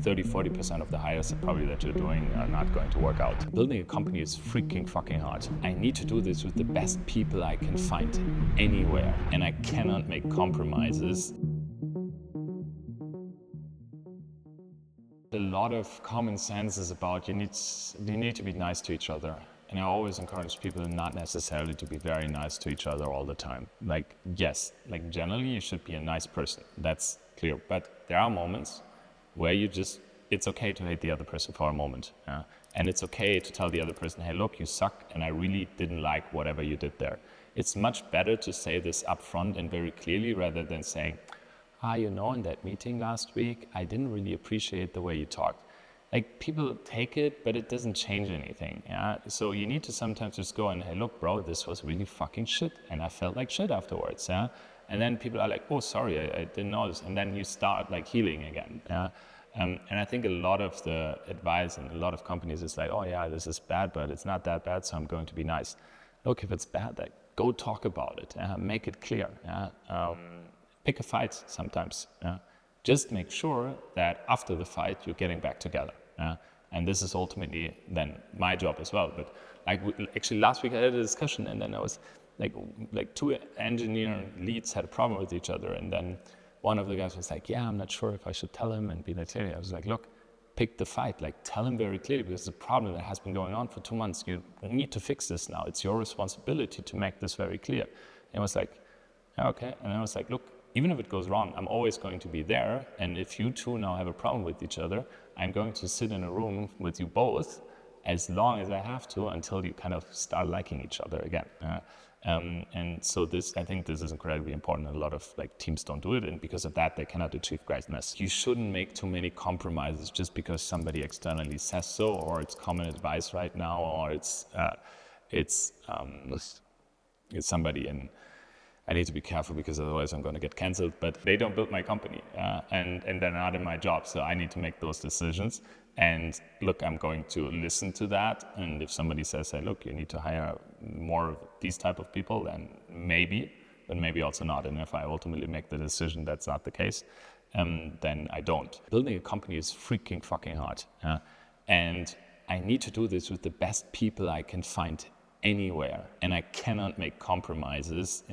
30-40% of the hires probably that you're doing are not going to work out. Building a company is freaking fucking hard. I need to do this with the best people I can find anywhere, and I cannot make compromises. A lot of common sense is about you need to be nice to each other. And I always encourage people not necessarily to be very nice to each other all the time. Like, yes, like generally you should be a nice person. That's clear. But there are moments where it's okay to hate the other person for a moment. Yeah? And it's okay to tell the other person, hey, look, you suck and I really didn't like whatever you did there. It's much better to say this upfront and very clearly rather than saying, in that meeting last week, I didn't really appreciate the way you talked. Like, people take it, but it doesn't change anything, yeah? So you need to sometimes just go and, hey, look, bro, this was really fucking shit, and I felt like shit afterwards, yeah? And then people are like, oh, sorry, I didn't know this, and then you start, like, healing again, yeah? And I think a lot of the advice in a lot of companies is like, oh, yeah, this is bad, but it's not that bad, so I'm going to be nice. Look, if it's bad, like, go talk about it, make it clear, yeah? Pick a fight sometimes, yeah? Just make sure that after the fight, you're getting back together. And this is ultimately then my job as well. But actually last week I had a discussion and then I was like two engineer leads had a problem with each other. And then one of the guys was like, yeah, I'm not sure if I should tell him and be like, I was like, look, pick the fight, like tell him very clearly because it's a problem that has been going on for 2 months. You need to fix this now. It's your responsibility to make this very clear. And I was like, okay. And I was like, look, even if it goes wrong, I'm always going to be there. And if you two now have a problem with each other, I'm going to sit in a room with you both as long as I have to until you kind of start liking each other again. And so I think this is incredibly important. A lot of teams don't do it. And because of that, they cannot achieve greatness. You shouldn't make too many compromises just because somebody externally says so, or it's common advice right now, or it's somebody in. I need to be careful because otherwise I'm going to get canceled, but they don't build my company and they're not in my job. So I need to make those decisions. And look, I'm going to listen to that. And if somebody says, hey, look, you need to hire more of these type of people, then maybe, but maybe also not. And if I ultimately make the decision that's not the case, then I don't. Building a company is freaking fucking hard. And I need to do this with the best people I can find anywhere, and I cannot make compromises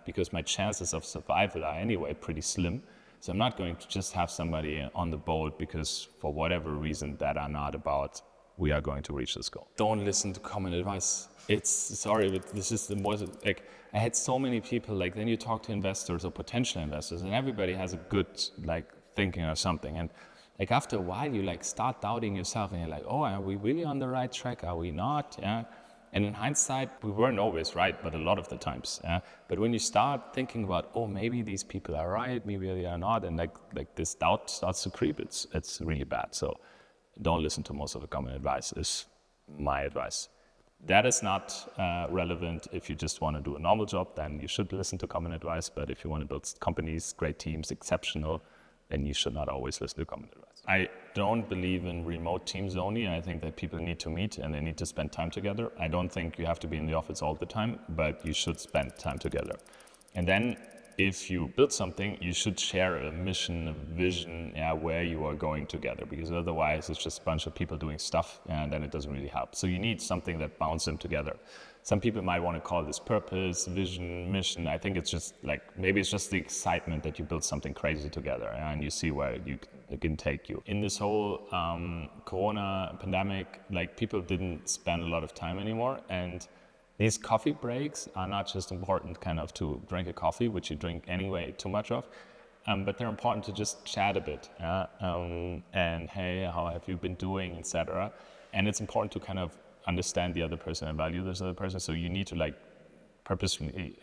because my chances of survival are anyway pretty slim. So I'm not going to just have somebody on the boat because for whatever reason that are not about we are going to reach this goal. Don't listen to common advice. But this is the most, I had so many people, then you talk to investors or potential investors and everybody has a good thinking or something, and after a while you start doubting yourself and you're like, oh, are we really on the right track? Are we not? Yeah. And in hindsight, we weren't always right, but a lot of the times. But when you start thinking about, oh, maybe these people are right, maybe they are not, and this doubt starts to creep, it's really bad. So don't listen to most of the common advice is my advice. That is not relevant if you just want to do a normal job, then you should listen to common advice. But if you want to build companies, great teams, exceptional, then you should not always listen to common advice. I don't believe in remote teams only. I think that people need to meet and they need to spend time together. I don't think you have to be in the office all the time, but you should spend time together. And then if you build something, you should share a mission, a vision, where you are going together, because otherwise it's just a bunch of people doing stuff and then it doesn't really help. So you need something that bounds them together. Some people might want to call this purpose, vision, mission. I think it's just maybe it's just the excitement that you build something crazy together and you see where it can take you. In this whole Corona pandemic, people didn't spend a lot of time anymore, and these coffee breaks are not just important kind of to drink a coffee, which you drink anyway too much of, but they're important to just chat a bit, and hey, how have you been doing, etc. And it's important to kind of understand the other person and value this other person. So you need to purposefully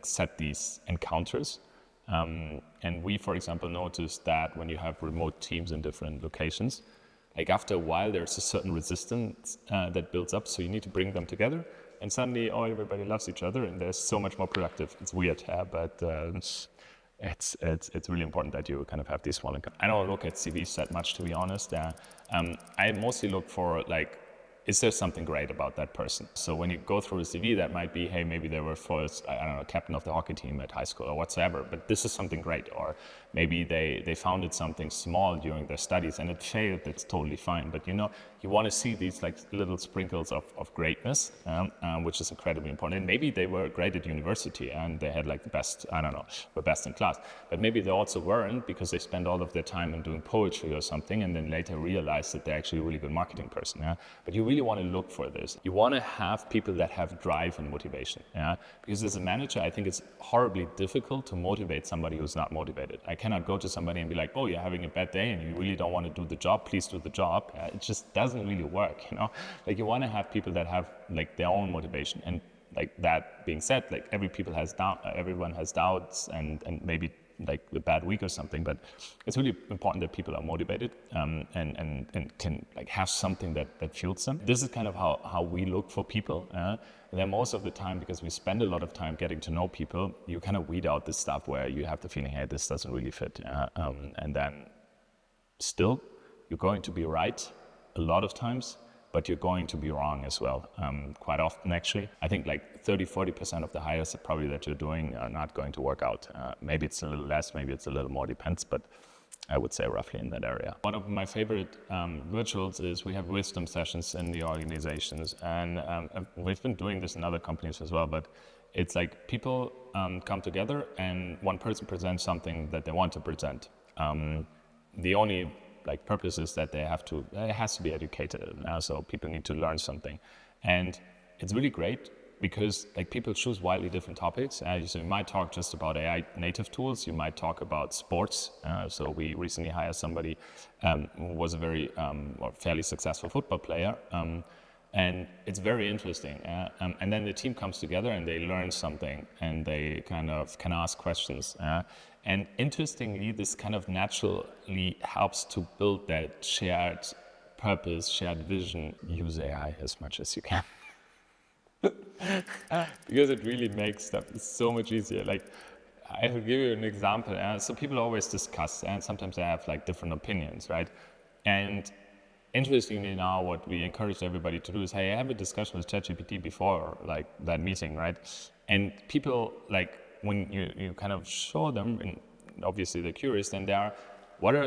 set these encounters. And we, for example, noticed that when you have remote teams in different locations, after a while there's a certain resistance that builds up. So you need to bring them together. And suddenly, everybody loves each other, and they're so much more productive. It's weird, but it's really important that you kind of have these small encounters. I don't look at CVs that much, to be honest. I mostly look for is there something great about that person? So when you go through a CV, that might be, hey, maybe they were first, I don't know, captain of the hockey team at high school or whatsoever, but this is something great. Or maybe they founded something small during their studies and it failed, it's totally fine. But you want to see these like little sprinkles of greatness, which is incredibly important. And maybe they were great at university and they had like the best, I don't know, were best in class. But maybe they also weren't because they spent all of their time in doing poetry or something and then later realized that they're actually a really good marketing person. Yeah? But you really want to look for this. You want to have people that have drive and motivation. Yeah? Because as a manager, I think it's horribly difficult to motivate somebody who's not motivated. I cannot go to somebody and be like, oh, you're having a bad day and you really don't want to do the job, please do the job. It just doesn't really work, Like you want to have people that have like their own motivation. And like that being said, like everyone has doubts and maybe like a bad week or something, but it's really important that people are motivated and can like have something that fuels them. This is kind of how we look for people. And then most of the time, because we spend a lot of time getting to know people, you kind of weed out this stuff where you have the feeling, hey, this doesn't really fit. And then still, you're going to be right a lot of times, but you're going to be wrong as well, quite often actually. I think like 30-40% of the hires probably that you're doing are not going to work out. Maybe it's a little less, maybe it's a little more, depends, but I would say roughly in that area. One of my favorite rituals is we have wisdom sessions in the organizations, and we've been doing this in other companies as well, but it's like people come together and one person presents something that they want to present. The only like purpose is that it has to be educated, so people need to learn something. And it's really great because like people choose widely different topics. So you might talk just about AI native tools, you might talk about sports. So we recently hired somebody who was a very or fairly successful football player. And it's very interesting. And then the team comes together and they learn something and they kind of can ask questions. And interestingly, this kind of naturally helps to build that shared purpose, shared vision. Use AI as much as you can. Because it really makes stuff so much easier. Like, I will give you an example. So people always discuss, and sometimes they have like different opinions, right? And interestingly now, what we encourage everybody to do is, hey, have a discussion with ChatGPT before like that meeting, right? And people like, when you kind of show them, and obviously they're curious, then what are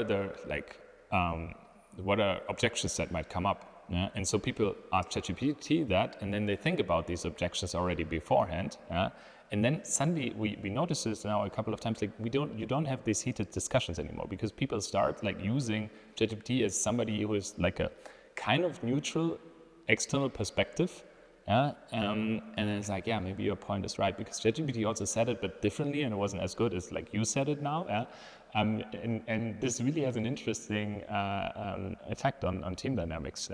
objections that might come up? Yeah? And so people ask ChatGPT that, and then they think about these objections already beforehand. Yeah? And then suddenly we notice this now a couple of times, like you don't have these heated discussions anymore because people start like using ChatGPT as somebody who is like a kind of neutral external perspective. And then it's like, yeah, maybe your point is right, because ChatGPT also said it, but differently, and it wasn't as good as like you said it now. And this really has an interesting effect on team dynamics.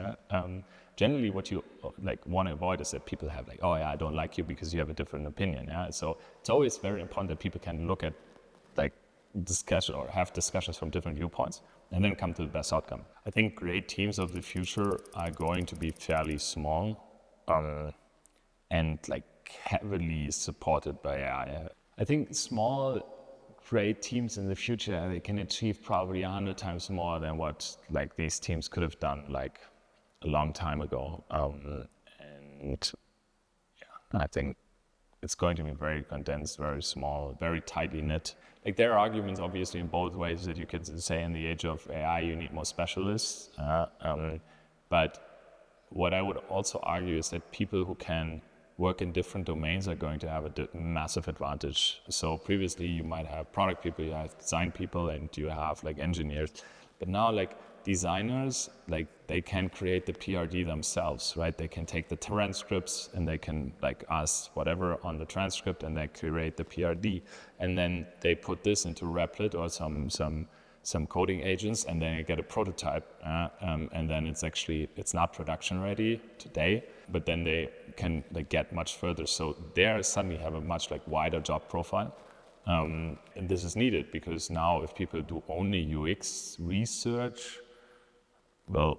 Generally, what you like want to avoid is that people have like, oh yeah, I don't like you because you have a different opinion. Yeah, so it's always very important that people can look at like discussion or have discussions from different viewpoints and then come to the best outcome. I think great teams of the future are going to be fairly small. And like heavily supported by AI. I think small, great teams in the future, they can achieve probably 100 times more than what like these teams could have done like a long time ago. And yeah, I think it's going to be very condensed, very small, very tightly knit. Like there are arguments obviously in both ways that you could say in the age of AI, you need more specialists. But what I would also argue is that people who can work in different domains are going to have a massive advantage. So previously you might have product people, you have design people, and you have like engineers. But now like designers, like they can create the PRD themselves, right? They can take the transcripts and they can like ask whatever on the transcript and they create the PRD. And then they put this into Replit or some coding agents, and then you get a prototype, and then it's not production ready today, but then they can get much further. So they suddenly have a much like wider job profile, and this is needed because now if people do only UX research, well,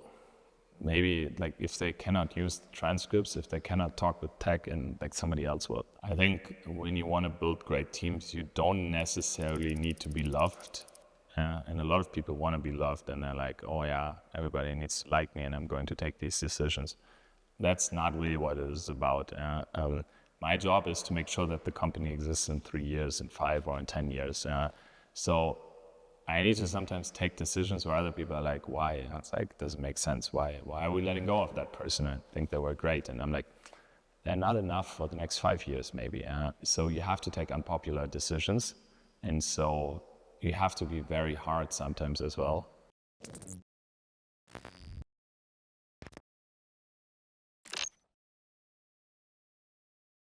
maybe like if they cannot use transcripts, if they cannot talk with tech, and like somebody else will. I think when you want to build great teams, you don't necessarily need to be loved. And a lot of people want to be loved, and they're like, oh yeah, everybody needs to like me and I'm going to take these decisions. That's not really what it is about. My job is to make sure that the company exists in 3 years, in 5 or in 10 years. So I need to sometimes take decisions where other people are like, why? And it's like, doesn't make sense. Why are we letting go of that person? I think they were great. And I'm like, they're not enough for the next 5 years, maybe. So you have to take unpopular decisions. And so you have to be very hard sometimes as well.